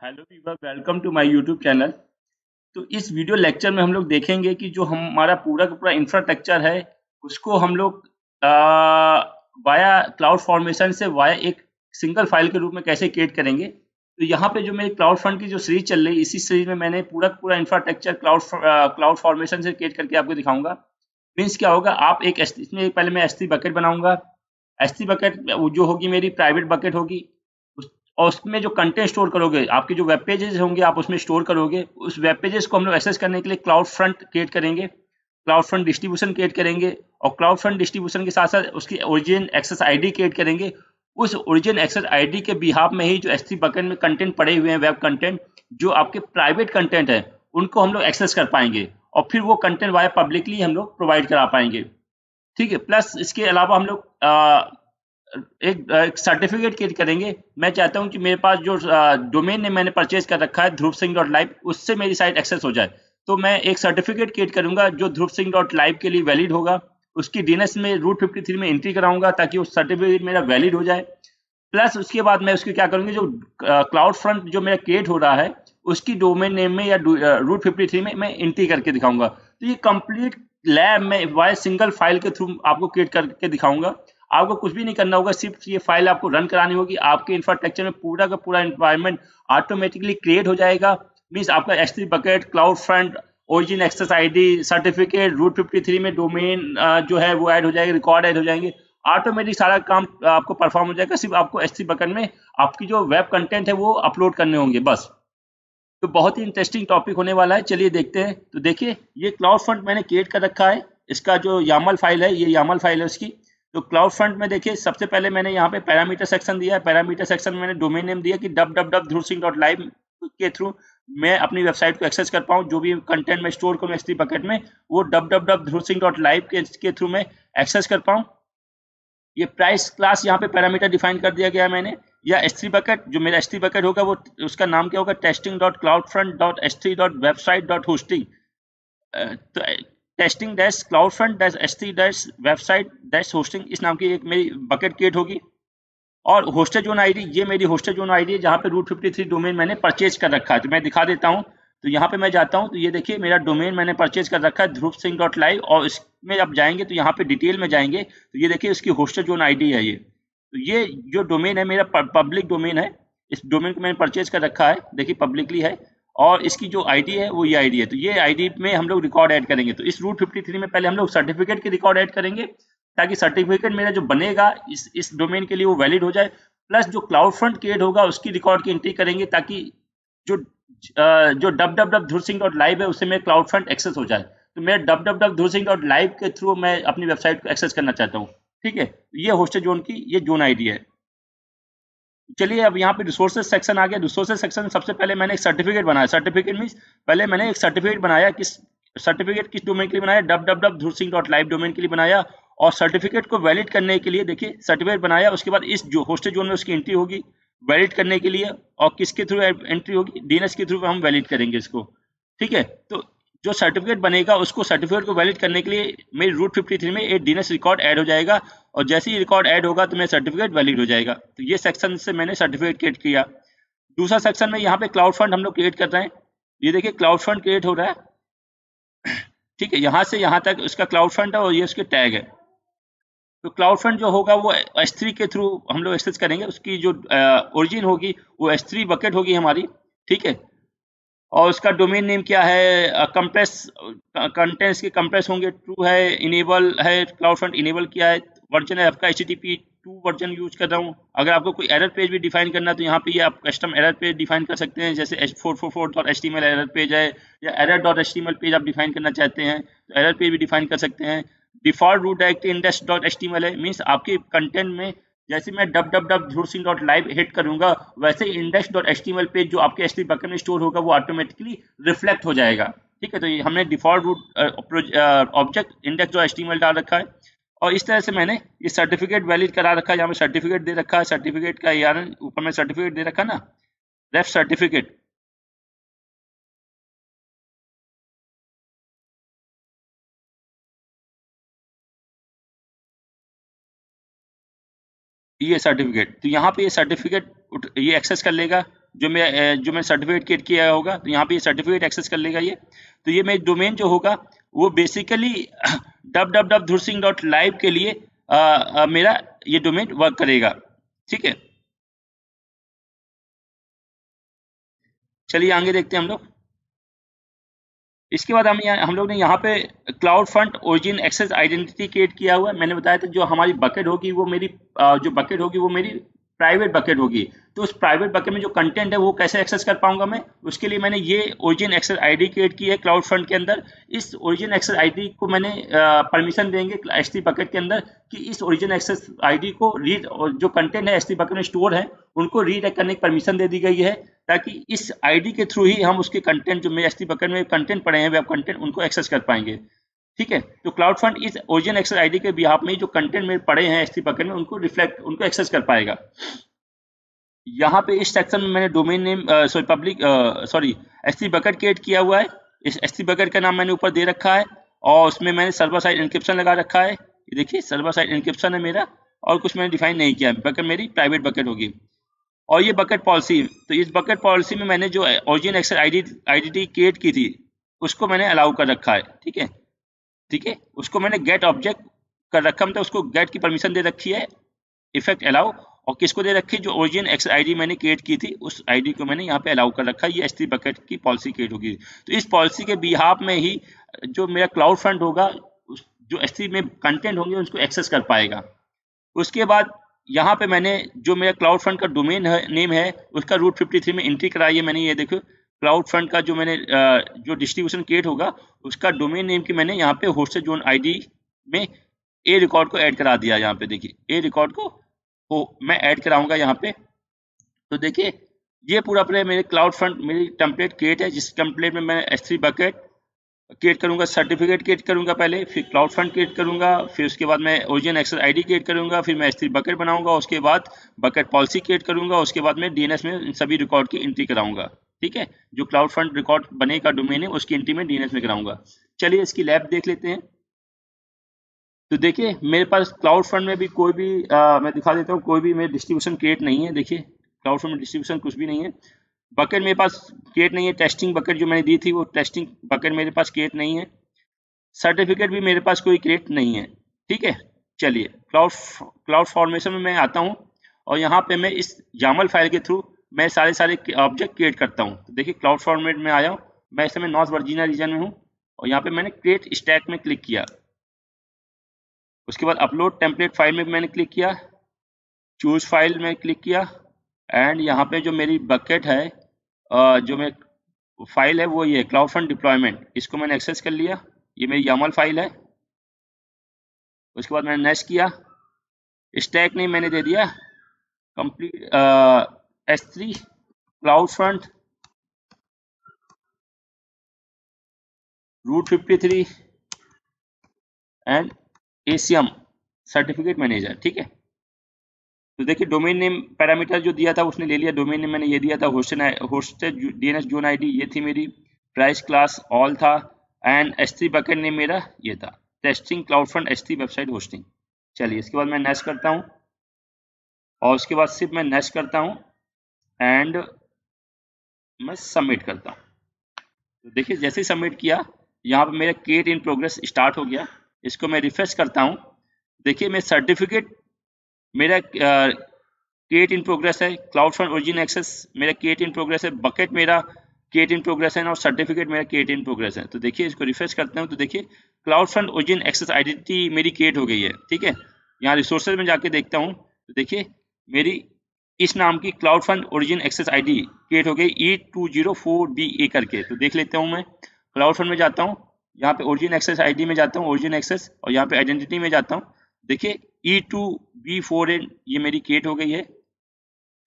Hello viewer, welcome to my YouTube channel. तो इस video lecture में हम लोग देखेंगे कि जो हमारा पूरा का पूरा इंफ्रास्ट्रक्चर है उसको हम लोग वाया क्लाउड फॉर्मेशन से वाया एक सिंगल फाइल के रूप में कैसे क्रिएट करेंगे। तो यहाँ पे जो मेरी क्लाउड फंड की जो सीरीज चल रही है, इसी सीरीज में मैंने पूरा का पूरा इंफ्रास्ट्रक्चर क्लाउड फॉर्मेशन से क्रिएट करके आपको दिखाऊंगा। मीन्स क्या होगा, आप एक इसमें पहले मैं S3 बकेट बनाऊंगा। S3 बकेट जो होगी मेरी प्राइवेट बकेट होगी। और उसमें जो कंटेंट स्टोर करोगे, आपके जो वेब पेजेस होंगे आप उसमें स्टोर करोगे। उस वेब पेजेस को हम लोग एक्सेस करने के लिए क्लाउड फ्रंट क्रिएट करेंगे, क्लाउड फ्रंट डिस्ट्रीब्यूशन क्रिएट करेंगे। और क्लाउड फ्रंट डिस्ट्रीब्यूशन के साथ साथ उसकी ओरिजिन एक्सेस आईडी क्रिएट करेंगे। उस ओरिजिन एक्सेस आईडी के बिहाफ में ही जो S3 बकेट में कंटेंट पड़े हुए हैं, वेब कंटेंट जो आपके प्राइवेट कंटेंट है, उनको हम लोग एक्सेस कर पाएंगे। और फिर वो कंटेंट वाया पब्लिकली हम लोग प्रोवाइड करा पाएंगे। ठीक है। प्लस इसके अलावा हम लोग एक सर्टिफिकेट क्रिएट करेंगे। मैं चाहता हूं कि मेरे पास जो डोमेन नेम मैंने परचेज कर रखा है ध्रुवसिंह.live, उससे मेरी साइट एक्सेस हो जाए। तो मैं एक सर्टिफिकेट क्रिएट करूंगा जो ध्रुवसिंह.live के लिए वैलिड होगा। उसकी डीएनएस में रूट 53 में एंट्री कराऊंगा ताकि वो सर्टिफिकेट मेरा वैलिड हो जाए। प्लस उसके बाद मैं उसकी क्या करूंगी, जो क्लाउड फ्रंट जो मेरा क्रिएट हो रहा है उसकी डोमेन नेम में या रूट 53 में मैं एंट्री करके दिखाऊंगा। तो ये कंप्लीट लैब में वाई सिंगल फाइल के थ्रू आपको क्रिएट करके दिखाऊंगा। आपको कुछ भी नहीं करना होगा, सिर्फ ये फाइल आपको रन करानी होगी। आपके इंफ्रास्ट्रक्चर में पूरा का पूरा एनवायरनमेंट ऑटोमेटिकली क्रिएट हो जाएगा। मीन्स आपका S3 bucket, CloudFront, origin access ID, certificate, route 53 में डोमेन जो है वो ऐड हो जाएगा, रिकॉर्ड ऐड हो जाएंगे। ऑटोमेटिक सारा काम आपको परफॉर्म हो जाएगा। सिर्फ आपको S3 बकेट में आपकी जो वेब कंटेंट है वो अपलोड करने होंगे बस। तो बहुत ही इंटरेस्टिंग टॉपिक होने वाला है, चलिए देखते हैं। तो देखिए, ये क्लाउड फ्रंट मैंने क्रिएट कर रखा है। इसका जो यामल फाइल है, ये यामल फाइल है उसकी। तो क्लाउड फ्रंट में देखिए, सबसे पहले मैंने यहाँ पे पैरामीटर सेक्शन दिया है। पैरामीटर सेक्शन में मैंने डोमेन नेम दिया कि www.dhruv-singh.live के थ्रू मैं अपनी वेबसाइट को एक्सेस कर पाऊँ। जो भी कंटेंट में स्टोर करूँ S3 बकेट में, वो www.dhruv-singh.live के थ्रू मैं एक्सेस कर पाऊँ। ये प्राइस क्लास यहाँ पे पैरामीटर डिफाइन कर दिया गया है मैंने। या S3 बकेट, जो मेरा S3 बकेट होगा वो उसका नाम क्या होगा, testing.cloudfront.s3.website.hosting। तो testing dash cloud front dash S3 dash website dash hosting, इस नाम की एक मेरी बकेट क्रिएट होगी। और होस्टेड जोन आईडी, ये मेरी होस्टेड जोन आईडी है जहाँ पे रूट 53 डोमेन मैंने परचेज कर रखा है। तो मैं दिखा देता हूँ। तो यहाँ पे मैं जाता हूँ, तो ये देखिए मेरा डोमेन मैंने परचेज कर रखा है ध्रुवसिंह.live। और इसमें आप जाएंगे तो यहाँ पे डिटेल में जाएंगे तो ये देखिए इसकी होस्टेड जोन आईडी है ये। तो ये जो डोमेन है मेरा पब्लिक डोमेन है। इस डोमेन को मैंने परचेज कर रखा है, देखिए पब्लिकली है। और इसकी जो आईडी है वो ये आईडी है। तो ये आईडी में हम लोग रिकॉर्ड ऐड करेंगे। तो इस रूट 53 में पहले हम लोग सर्टिफिकेट के रिकॉर्ड ऐड करेंगे ताकि सर्टिफिकेट मेरा जो बनेगा इस डोमेन के लिए वो वैलिड हो जाए। प्लस जो क्लाउड फ्रंट क्रिएट होगा उसकी रिकॉर्ड की एंट्री करेंगे ताकि जो www.dhruv-singh.live है उससे मेरे क्लाउड फ्रंट एक्सेस हो जाए। तो मैं www.dhruv-singh.live के थ्रू मैं अपनी वेबसाइट को एक्सेस करना चाहता हूँ। ठीक है। ये होस्टेड जोन की ये जोन आईडी है। चलिए अब यहाँ पे रिसोर्सेज सेक्शन आ गया। रिसोर्सेज सेक्शन में सबसे पहले मैंने एक सर्टिफिकेट बनाया। सर्टिफिकेट मीन्स पहले मैंने एक सर्टिफिकेट बनाया। किस डोमेन के लिए बनाया, www.dhruv-singh.live डोमेन के लिए बनाया। और सर्टिफिकेट को वैलिड करने के लिए देखिए सर्टिफिकेट बनाया, उसके बाद इस जो होस्टेड जोन में उसकी एंट्री होगी वैलिड करने के लिए। और किसके थ्रू एंट्री होगी, डीएनएस के थ्रू हम वैलिड करेंगे इसको। ठीक है। तो जो सर्टिफिकेट बनेगा उसको सर्टिफिकेट को वैलिड करने के लिए मेरी रूट 53 में एक डीएनएस रिकॉर्ड ऐड हो जाएगा। और जैसे ही रिकॉर्ड ऐड होगा तो मेरा सर्टिफिकेट वैलिड हो जाएगा। तो ये सेक्शन से मैंने सर्टिफिकेट क्रिएट किया। दूसरा सेक्शन में यहाँ पे क्लाउड फंड हम लोग क्रिएट कर रहे हैं। ये देखिए क्लाउड फंड क्रिएट हो रहा है। ठीक है, यहाँ से यहाँ तक उसका क्लाउड फंड है और ये उसके टैग है। तो क्लाउड फंड जो होगा वो S3 के थ्रू हम लोग एक्सेस करेंगे। उसकी जो ओरिजिन होगी वो S3 बकेट होगी हमारी। ठीक है। और उसका डोमेन नेम क्या है, कंप्रेस कंटेंट्स के कंप्रेस होंगे, ट्रू है, इनेबल है, क्लाउड फ्रंट इनेबल किया है, वर्जन है आपका HTTP 2 वर्जन यूज कर रहा हूँ। अगर आपको कोई एरर पेज भी डिफाइन करना है तो यहाँ पे ये आप कस्टम एरर पेज डिफाइन कर सकते हैं। जैसे h444.html एरर पेज है या error.html पेज आप डिफाइन करना चाहते हैं तो एरर पेज भी डिफाइन कर सकते हैं। डिफॉल्ट रूट डायरेक्टरी index.html है। मीन्स आपके कंटेंट में जैसे मैं www.dhruv-singh.live हिट करूंगा वैसे index.html पेज जो आपके S3 बकेट में स्टोर होगा वो ऑटोमेटिकली रिफ्लेक्ट हो जाएगा। ठीक है। तो ये हमने डिफॉल्ट रूट ऑब्जेक्ट index.html डाल रखा है। और इस तरह से मैंने ये सर्टिफिकेट वैलिड करा रखा है। यहाँ पे सर्टिफिकेट दे रखा है, सर्टिफिकेट का URL ऊपर में सर्टिफिकेट दे रखा ना, रेफ सर्टिफिकेट। ये सर्टिफिकेट, तो यहाँ पे ये सर्टिफिकेट ये एक्सेस कर लेगा। जो मैं सर्टिफिकेट क्रिएट किया होगा, तो यहाँ पे ये सर्टिफिकेट एक्सेस कर लेगा ये। तो ये मेरा डोमेन जो होगा वो बेसिकली www.dhursing.live के लिए मेरा ये डोमेन वर्क करेगा। ठीक है, चलिए आगे देखते हैं हम लोग। इसके बाद हम लोग ने यहाँ पे CloudFront origin access identity create किया हुआ है। मैंने बताया था जो हमारी बकेट होगी वो मेरी प्राइवेट बकेट होगी। तो उस प्राइवेट बकेट में जो कंटेंट है वो कैसे एक्सेस कर पाऊंगा मैं, उसके लिए मैंने ये ओरिजिन एक्सेस आईडी क्रिएट की है क्लाउड फंड के अंदर। इस ओरिजिन एक्सेस आईडी को मैंने परमिशन देंगे S3 बकेट के अंदर कि इस ओरिजिन एक्सेस आईडी को रीड, और जो कंटेंट है S3 बकेट में स्टोर है उनको रीड करने की परमिशन दे दी गई है, ताकि इस आईडी के थ्रू ही हम उसके कंटेंट जो मेरे S3 बकेट में कंटेंट पड़े हैं वेब कंटेंट उनको एक्सेस कर पाएंगे। ठीक है, तो क्लाउड फंड इस ओरिजिन एक्सेस आईडी के बिहाफ में जो कंटेंट मेरे पड़े हैं S3 बकेट में उनको एक्सेस कर पाएगा। यहाँ पे इस सेक्शन में मैंने domain name S3 bucket create किया हुआ है। इस S3 बकेट का नाम मैंने ऊपर दे रखा है और उसमें मैंने सर्वर साइड एन्क्रिप्शन लगा रखा है। ये देखिए सर्वर साइड एन्क्रिप्शन है मेरा, और कुछ मैंने डिफाइन नहीं किया। बकेट मेरी प्राइवेट बकेट होगी। और ये बकेट पॉलिसी, तो इस बकेट पॉलिसी में मैंने जो ओरिजिन एक्सेस आईडी क्रिएट की थी उसको मैंने अलाउ कर रखा है। ठीक है, उसको मैंने गेट ऑब्जेक्ट कर रखा, मतलब उसको गेट की परमिशन दे रखी है, इफेक्ट अलाउ। और किसको दे रखी, जो ओरिजिन एक्सेस आईडी मैंने क्रिएट की थी उस आईडी को मैंने यहाँ पे अलाउ कर रखा है। ये S3 बकेट की पॉलिसी क्रिएट होगी। तो इस पॉलिसी के बिहाफ में ही जो मेरा क्लाउड फंड होगा, जो S3 में कंटेंट होंगे उसको एक्सेस कर पाएगा। उसके बाद यहाँ पे मैंने जो मेरा क्लाउड फंड का डोमेन नेम है उसका रूट 53 में एंट्री कराई है मैंने। ये देखो क्लाउड फंड का जो मैंने जो डिस्ट्रीब्यूशन क्रिएट होगा उसका डोमेन नेम की मैंने यहाँ पे होस्टेड जोन आईडी में ए रिकॉर्ड को ऐड करा दिया। यहाँ पे देखिए ए रिकॉर्ड को मैं ऐड कराऊंगा यहाँ पे। तो देखिए ये पूरा अपने मेरे क्लाउड फंड मेरी टेम्पलेट क्रिएट है, जिस टेम्पलेट में मैं S3 बकेट क्रिएट करूंगा, सर्टिफिकेट क्रिएट करूंगा पहले, फिर क्लाउड फंड क्रिएट करूंगा, फिर उसके बाद मैं ओरिजिन एक्सेस आईडी क्रिएट करूंगा, फिर मैं S3 बकेट बनाऊंगा, उसके बाद बकेट पॉलिसी क्रिएट करूंगा, उसके बाद मैं DNS में इन सभी रिकॉर्ड की एंट्री कराऊंगा। ठीक है, जो क्लाउड फंड रिकॉर्ड बनेगा डोमेन है उसकी एंट्री में DNS में कराऊंगा। चलिए इसकी लैब देख लेते हैं। तो देखिए मेरे पास क्लाउड फंड में भी कोई भी मैं दिखा देता हूँ, कोई भी मेरे डिस्ट्रीब्यूशन क्रिएट नहीं है। देखिए क्लाउड फंड में डिस्ट्रीब्यूशन कुछ भी नहीं है, बकेट मेरे पास क्रिएट नहीं है। टेस्टिंग बकेट जो मैंने दी थी वो टेस्टिंग बकेट मेरे पास क्रिएट नहीं है। सर्टिफिकेट भी मेरे पास कोई क्रिएट नहीं है। ठीक है, चलिए क्लाउड फॉर्मेशन में मैं आता हूँ और यहाँ पे मैं इस YAML फाइल के थ्रू मैं सारे ऑब्जेक्ट क्रिएट करता हूँ। तो देखिए क्लाउड फॉर्मेट में आया हूँ मैं, इस समय नॉर्थ वर्जीनिया रीजन में हूँ और यहाँ पे मैंने क्रिएट स्टैक में क्लिक किया। उसके बाद अपलोड टेम्पलेट फाइल में मैंने क्लिक किया, चूज फाइल में क्लिक किया, एंड यहाँ पे जो मेरी बकेट है जो मैं फाइल है वो ये क्लाउड फंड डिप्लॉयमेंट, इसको मैंने एक्सेस कर लिया। ये मेरी YAML फाइल है। उसके बाद मैंने नेक्स्ट किया, स्टैक नेम मैंने दे दिया complete S3 CloudFront route 53 and ACM certificate manager. ठीक है, तो देखिए डोमेन नेम पैरामीटर जो दिया था उसने ले लिया। डोमेन नेम मैंने ये दिया था होस्टेड DNS जोन आईडी ये थी मेरी, प्राइस क्लास ऑल था, एंड S3 बकेट नेम मेरा ये था, testing cloud fund S3 website hosting. चलिए इसके बाद मैं नेक्स्ट करता हूँ और उसके बाद सिर्फ मैं नेक्स्ट करता हूँ एंड मैं सबमिट करता हूँ। तो देखिए जैसे ही सबमिट किया यहाँ पे मेरा क्रिएट इन प्रोग्रेस स्टार्ट हो गया। इसको मैं रिफ्रेश करता हूँ। देखिए मैं सर्टिफिकेट मेरा क्रिएट इन प्रोग्रेस है, क्लाउड फंड ओरिजिन एक्सेस मेरा क्रिएट इन प्रोग्रेस है, बकेट मेरा क्रिएट इन प्रोग्रेस है और सर्टिफिकेट मेरा क्रिएट इन प्रोग्रेस है। तो देखिए इसको रिफ्रेश करते हैं तो देखिए CloudFront origin access identity मेरी क्रिएट हो गई है। ठीक है, यहाँ रिसोर्सेज में जाके देखता हूँ तो देखिए मेरी इस नाम की CloudFront origin access ID create हो गई E204BA करके। तो देख लेता हूँ, मैं क्लाउड फंड में जाता हूँ, यहाँ पे ओरिजिन एक्सेस आईडी में जाता हूँ, ओरिजिन एक्सेस, और यहाँ पे आइडेंटिटी में जाता हूँ। देखिए E2B4N ये मेरी क्रिएट हो गई है।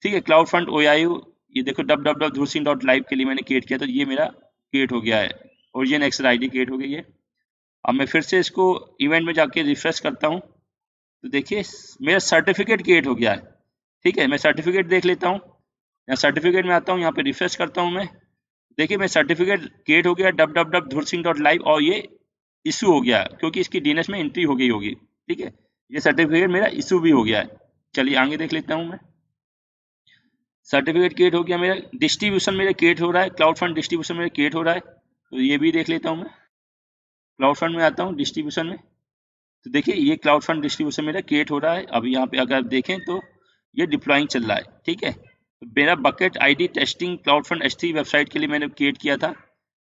ठीक है, क्लाउड फंड OIU ये देखो www.dhursing.live के लिए मैंने क्रिएट किया, तो ये मेरा क्रिएट हो गया है, ओरिजिन एक्सेस आईडी क्रिएट हो गई है। अब मैं फिर से इसको इवेंट में जाके रिफ्रेश करता हूँ तो देखिए मेरा सर्टिफिकेट क्रिएट हो गया है। ठीक है, मैं सर्टिफिकेट देख लेता हूँ, यहाँ सर्टिफिकेट में आता हूँ, यहाँ पे रिफ्रेश करता हूँ मैं। देखिए मैं सर्टिफिकेट क्रिएट हो गया www.dhursing.live और ये इशू हो गया क्योंकि इसकी DNS में एंट्री हो गई होगी। ठीक है, ये सर्टिफिकेट मेरा इशू भी हो गया है। चलिए आगे देख लेता हूँ मैं। सर्टिफिकेट क्रिएट हो गया मेरा, डिस्ट्रीब्यूशन मेरा क्रिएट हो रहा है, क्लाउड फंड डिस्ट्रीब्यूशन मेरा क्रिएट हो रहा है, तो ये भी देख लेता हूँ मैं। क्लाउड फंड में आता हूँ डिस्ट्रीब्यूशन में, तो देखिए ये क्लाउड फंड डिस्ट्रीब्यूशन मेरा क्रिएट हो रहा है। अब यहाँ पे अगर आप देखें तो ये डिप्लॉइंग चल रहा है, ठीक है। तो मेरा bucket ID testing cloud fund S3 website के लिए मैंने क्रिएट किया था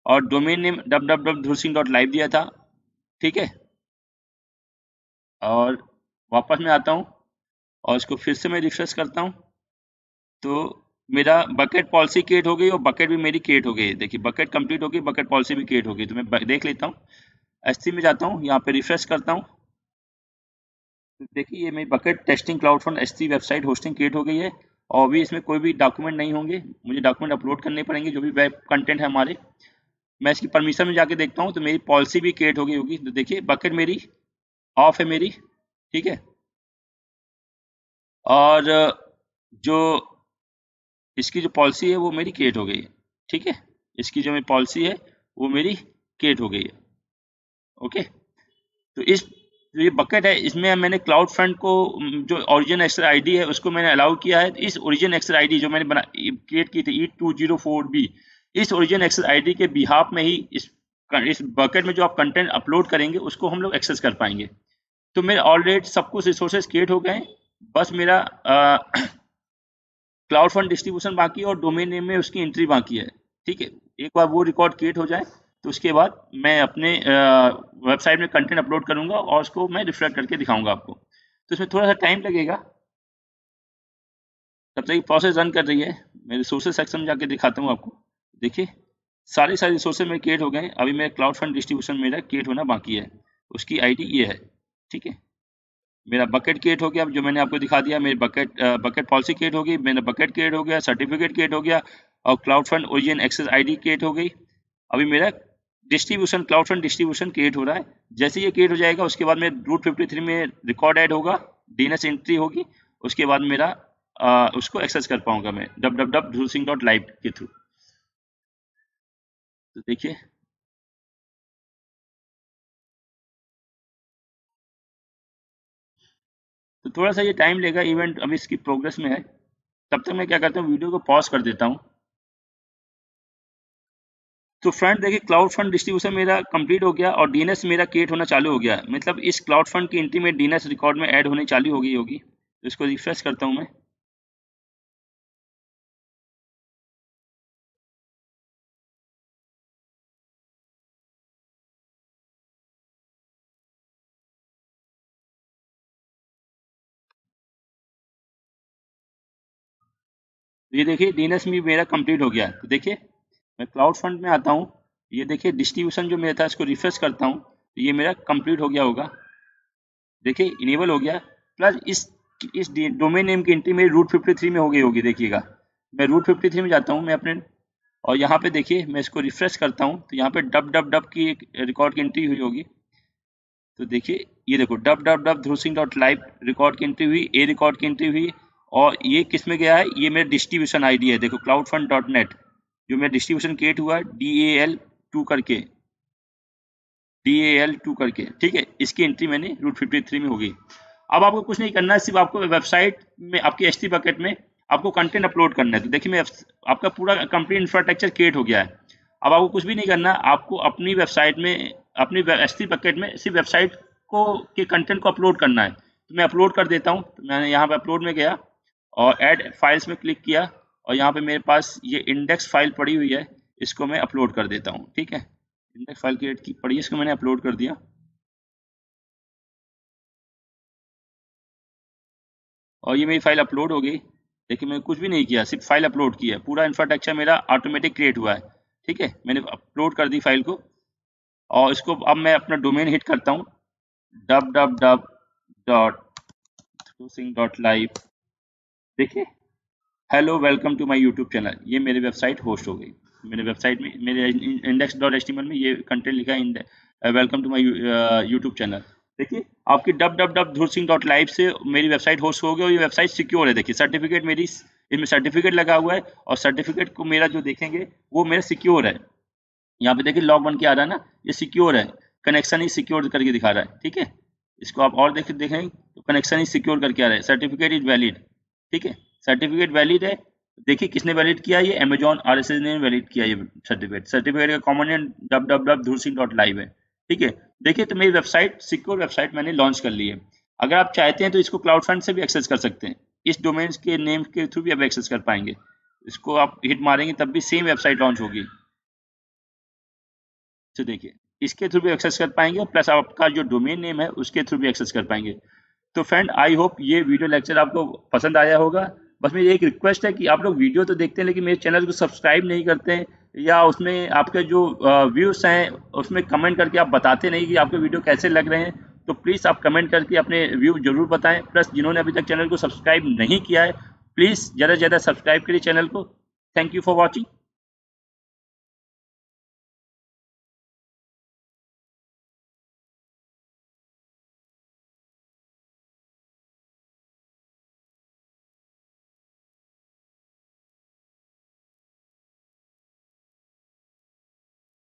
और डोमेन नेम www.dhursinh.live दिया था, ठीक है। और वापस मैं आता हूँ और इसको फिर से मैं रिफ्रेश करता हूँ, तो मेरा बकेट पॉलिसी क्रिएट हो गई और बकेट भी मेरी क्रिएट हो गई। देखिए बकेट कंप्लीट हो गई, बकेट पॉलिसी भी क्रिएट हो गई। तो मैं देख लेता हूँ, S3 में जाता हूँ, यहाँ पे रिफ्रेश करता हूँ, तो देखिए ये मेरी bucket testing cloud fund S3 website hosting create हो गई है। और अभी इसमें कोई भी डॉक्यूमेंट नहीं होंगे, मुझे डॉक्यूमेंट अपलोड करने पड़ेंगे जो भी वेब कंटेंट है हमारे। मैं इसकी परमिशन में जाके देखता हूँ तो मेरी पॉलिसी भी क्रिएट हो गई होगी। तो देखिए बकेट मेरी ऑफ है मेरी, ठीक है। और जो इसकी जो पॉलिसी है वो मेरी क्रिएट हो गई है, ठीक है। इसकी जो मेरी पॉलिसी है वो मेरी क्रिएट हो गई है, ओके। तो इस जो ये बकेट है इसमें मैंने क्लाउड फंड को जो ओरिजिन एक्सेस आईडी है उसको मैंने अलाउ किया है। इस ओरिजिन एक्सेस आईडी जो मैंने बना क्रिएट की थी E204B, इस ओरिजिन एक्सेस आईडी के बिहाफ में ही इस बकेट में जो आप कंटेंट अपलोड करेंगे उसको हम लोग एक्सेस कर पाएंगे। तो मेरे ऑलरेडी सब कुछ रिसोर्सेज क्रिएट हो गए हैं, बस मेरा क्लाउड फंड डिस्ट्रीब्यूशन बाकी है और डोमेन नेम में उसकी एंट्री बाकी है, ठीक है। एक बार वो रिकॉर्ड क्रिएट हो जाए तो उसके बाद मैं अपने वेबसाइट में कंटेंट अपलोड करूंगा और उसको मैं रिफ्लेक्ट करके दिखाऊंगा आपको। तो इसमें थोड़ा सा टाइम लगेगा, तब तक प्रोसेस रन कर रही है। मैं रिसोर्सेज सेक्शन में जाके दिखाता हूँ आपको। देखिए सारे रिसोर्सेज मेरे क्रिएट हो गए हैं, अभी मेरा क्लाउड फंड डिस्ट्रीब्यूशन मेरा क्रिएट होना बाकी है। उसकी आईडी ये है, ठीक है। मेरा बकेट क्रिएट हो गया, जो मैंने आपको दिखा दिया। मेरी बकेट पॉलिसी क्रिएट हो गई, मेरा बकेट क्रिएट हो गया, सर्टिफिकेट क्रिएट हो गया और CloudFront origin access ID create हो गई। अभी मेरा distribution CloudFront distribution create हो रहा है। जैसे ये क्रिएट हो जाएगा उसके बाद मेरे रूट 53 में रिकॉर्ड ऐड होगा, DNS एंट्री होगी, उसके बाद मेरा उसको एक्सेस कर पाऊंगा मैं www.dhursinh.live के थ्रू। तो देखिए तो थोड़ा सा ये टाइम लेगा, इवेंट अभी इसकी प्रोग्रेस में है। तब तक मैं क्या करता हूँ, वीडियो को पॉज कर देता हूँ। तो फ्रेंड देखिए क्लाउड फंड डिस्ट्रीब्यूशन मेरा कंप्लीट हो गया और DNS मेरा क्रिएट होना चालू हो गया। मतलब इस क्लाउड फंड की एंट्री में DNS रिकॉर्ड में ऐड होने चालू हो गई होगी। तो इसको रिफ्रेश करता हूँ मैं। ये देखिए DNS भी मेरा कंप्लीट हो गया। तो देखिए मैं क्लाउड फंड में आता हूँ, ये देखिए डिस्ट्रीब्यूशन जो मेरा था इसको रिफ्रेश करता हूँ, तो ये मेरा कंप्लीट हो गया होगा। देखिए इनेबल हो गया। प्लस इस डोमेन नेम की एंट्री मेरी रूट 53 में हो गई होगी। देखिएगा मैं रूट 53 में जाता हूँ मैं अपने, और यहाँ पे देखिए मैं इसको रिफ्रेश करता हूँ तो यहाँ पे डब की एक रिकॉर्ड की एंट्री हुई होगी। तो देखिए ये देखो www.dhursinh.live रिकॉर्ड की एंट्री हुई, ए रिकॉर्ड की एंट्री हुई। और ये किस में गया है, ये मेरा डिस्ट्रीब्यूशन आईडी है। देखो cloudfund.net जो मेरा डिस्ट्रीब्यूशन क्रिएट हुआ है DAL2 करके, ठीक है। इसकी एंट्री मैंने रूट 53 में होगी। अब आपको कुछ नहीं करना है, सिर्फ आपको वेबसाइट में आपके S3 बकेट में आपको कंटेंट अपलोड करना है। तो देखिए मैं आपका पूरा कंप्लीट इंफ्रास्ट्रक्चर क्रिएट हो गया है। अब आपको कुछ भी नहीं करना, आपको अपनी वेबसाइट में अपनी S3 बकेट में सिर्फ वेबसाइट को के कंटेंट को अपलोड करना है। तो मैं अपलोड कर देता हूँ। तो मैंने यहाँ पे अपलोड में गया और ऐड फाइल्स में क्लिक किया और यहाँ पे मेरे पास ये इंडेक्स फाइल पड़ी हुई है, इसको मैं अपलोड कर देता हूँ, ठीक है। इंडेक्स फाइल क्रिएट की पड़ी है, इसको मैंने अपलोड कर दिया और ये मेरी फाइल अपलोड हो गई। देखिए मैंने कुछ भी नहीं किया, सिर्फ फाइल अपलोड की है। पूरा इंफ्रास्ट्रक्चर मेरा ऑटोमेटिक क्रिएट हुआ है, ठीक है। मैंने अपलोड कर दी फाइल को और इसको अब मैं अपना डोमेन हिट करता हूँ www.dhursinh.live। देखिए hello welcome to my YouTube channel, ये मेरी वेबसाइट होस्ट हो गई। मेरे वेबसाइट में मेरे index.html में ये कंटेंट लिखा है welcome to my YouTube channel. देखिए आपकी www.dhursinh.live से मेरी वेबसाइट होस्ट हो गई और ये वेबसाइट सिक्योर है। देखिए सर्टिफिकेट मेरी इसमें सर्टिफिकेट लगा हुआ है और सर्टिफिकेट को मेरा जो देखेंगे वो मेरा सिक्योर है। यहाँ पे देखिए लॉग बन के आ रहा है ना, ये सिक्योर है, कनेक्शन ही सिक्योर करके दिखा रहा है, ठीक है। इसको आप और देखें तो कनेक्शन ही सिक्योर करके आ रहा है, सर्टिफिकेट इज वैलिड, ठीक है। सर्टिफिकेट वैलिड है देखिए किसने वैलिड किया, ये अमेजॉन RSS ने वैलिड किया ये सर्टिफिकेट का कॉमन नेम www.dhursinh.live है। ठीक है, देखिए तो मेरी वेबसाइट, सिक्योर वेबसाइट मैंने लॉन्च कर ली है। अगर आप चाहते हैं तो इसको क्लाउड फंड से भी एक्सेस कर सकते हैं, इस डोमेन्स के नेम के थ्रू भी आप एक्सेस कर पाएंगे। इसको आप हिट मारेंगे तब भी सेम वेबसाइट लॉन्च होगी। तो देखिए इसके थ्रू भी एक्सेस कर पाएंगे, प्लस आपका जो डोमेन नेम है उसके थ्रू भी एक्सेस कर पाएंगे। तो फ्रेंड आई होप ये वीडियो लेक्चर आपको पसंद आया होगा। बस मेरी एक रिक्वेस्ट है कि आप लोग वीडियो तो देखते हैं लेकिन मेरे चैनल को सब्सक्राइब नहीं करते हैं, या उसमें आपके जो व्यूज़ हैं उसमें कमेंट करके आप बताते नहीं कि आपके वीडियो कैसे लग रहे हैं। तो प्लीज़ आप कमेंट करके अपने व्यू जरूर बताएं। प्लस जिन्होंने अभी तक चैनल को सब्सक्राइब नहीं किया है, प्लीज़ ज़्यादा से ज़्यादा सब्सक्राइब करिए चैनल को। Thank you for watching.